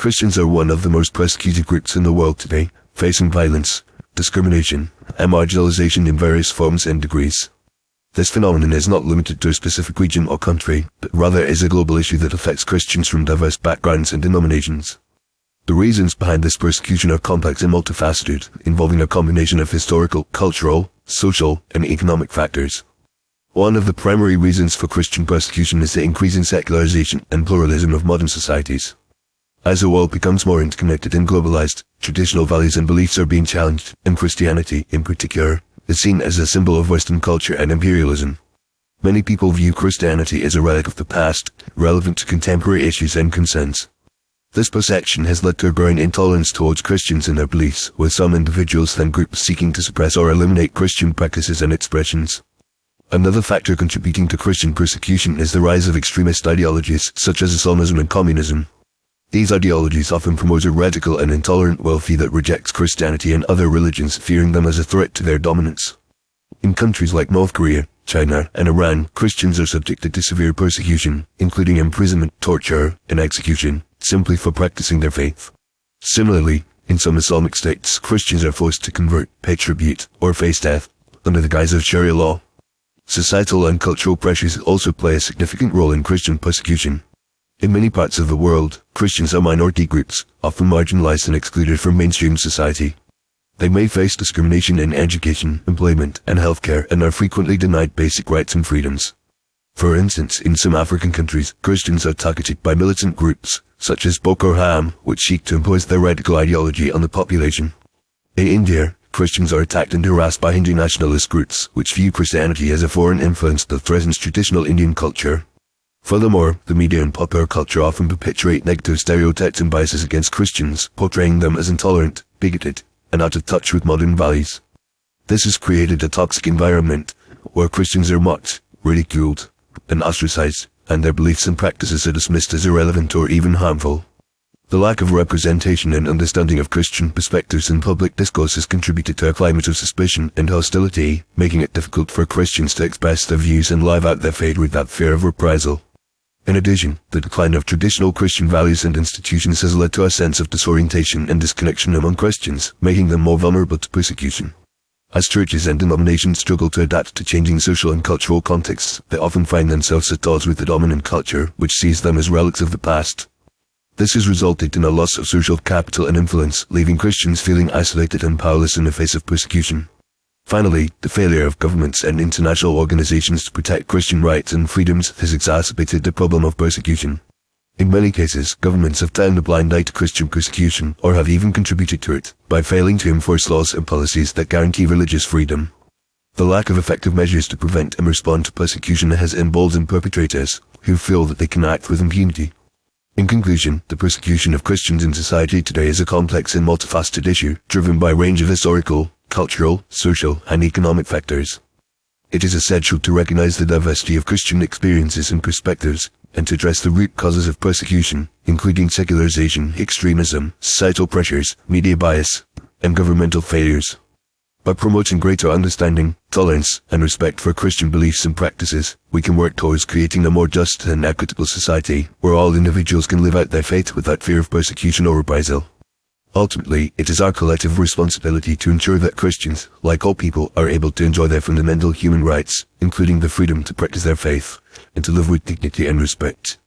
Christians are one of the most persecuted groups in the world today, facing violence, discrimination, and marginalization in various forms and degrees. This phenomenon is not limited to a specific region or country, but rather is a global issue that affects Christians from diverse backgrounds and denominations. The reasons behind this persecution are complex and multifaceted, involving a combination of historical, cultural, social, and economic factors. One of the primary reasons for Christian persecution is the increasing secularization and pluralism of modern societies. As the world becomes more interconnected and globalized, traditional values and beliefs are being challenged, and Christianity, in particular, is seen as a symbol of Western culture and imperialism. Many people view Christianity as a relic of the past, relevant to contemporary issues and concerns. This perception has led to a growing intolerance towards Christians and their beliefs, with some individuals and groups seeking to suppress or eliminate Christian practices and expressions. Another factor contributing to Christian persecution is the rise of extremist ideologies such as Islamism and communism. These ideologies often promote a radical and intolerant worldview that rejects Christianity and other religions, fearing them as a threat to their dominance. In countries like North Korea, China, and Iran, Christians are subjected to severe persecution, including imprisonment, torture, and execution, simply for practicing their faith. Similarly, in some Islamic states, Christians are forced to convert, pay tribute, or face death, under the guise of Sharia law. Societal and cultural pressures also play a significant role in Christian persecution. In many parts of the world, Christians are minority groups, often marginalized and excluded from mainstream society. They may face discrimination in education, employment, and healthcare, and are frequently denied basic rights and freedoms. For instance, in some African countries, Christians are targeted by militant groups, such as Boko Haram, which seek to impose their radical ideology on the population. In India, Christians are attacked and harassed by Hindu nationalist groups, which view Christianity as a foreign influence that threatens traditional Indian culture. Furthermore, the media and popular culture often perpetuate negative stereotypes and biases against Christians, portraying them as intolerant, bigoted, and out of touch with modern values. This has created a toxic environment, where Christians are mocked, ridiculed, and ostracized, and their beliefs and practices are dismissed as irrelevant or even harmful. The lack of representation and understanding of Christian perspectives in public discourse has contributed to a climate of suspicion and hostility, making it difficult for Christians to express their views and live out their faith without fear of reprisal. In addition, the decline of traditional Christian values and institutions has led to a sense of disorientation and disconnection among Christians, making them more vulnerable to persecution. As churches and denominations struggle to adapt to changing social and cultural contexts, they often find themselves at odds with the dominant culture, which sees them as relics of the past. This has resulted in a loss of social capital and influence, leaving Christians feeling isolated and powerless in the face of persecution. Finally, the failure of governments and international organizations to protect Christian rights and freedoms has exacerbated the problem of persecution. In many cases, governments have turned a blind eye to Christian persecution, or have even contributed to it, by failing to enforce laws and policies that guarantee religious freedom. The lack of effective measures to prevent and respond to persecution has emboldened perpetrators, who feel that they can act with impunity. In conclusion, the persecution of Christians in society today is a complex and multifaceted issue, driven by a range of historical, cultural, social, and economic factors. It is essential to recognize the diversity of Christian experiences and perspectives, and to address the root causes of persecution, including secularization, extremism, societal pressures, media bias, and governmental failures. By promoting greater understanding, tolerance, and respect for Christian beliefs and practices, we can work towards creating a more just and equitable society, where all individuals can live out their faith without fear of persecution or reprisal. Ultimately, it is our collective responsibility to ensure that Christians, like all people, are able to enjoy their fundamental human rights, including the freedom to practice their faith, and to live with dignity and respect.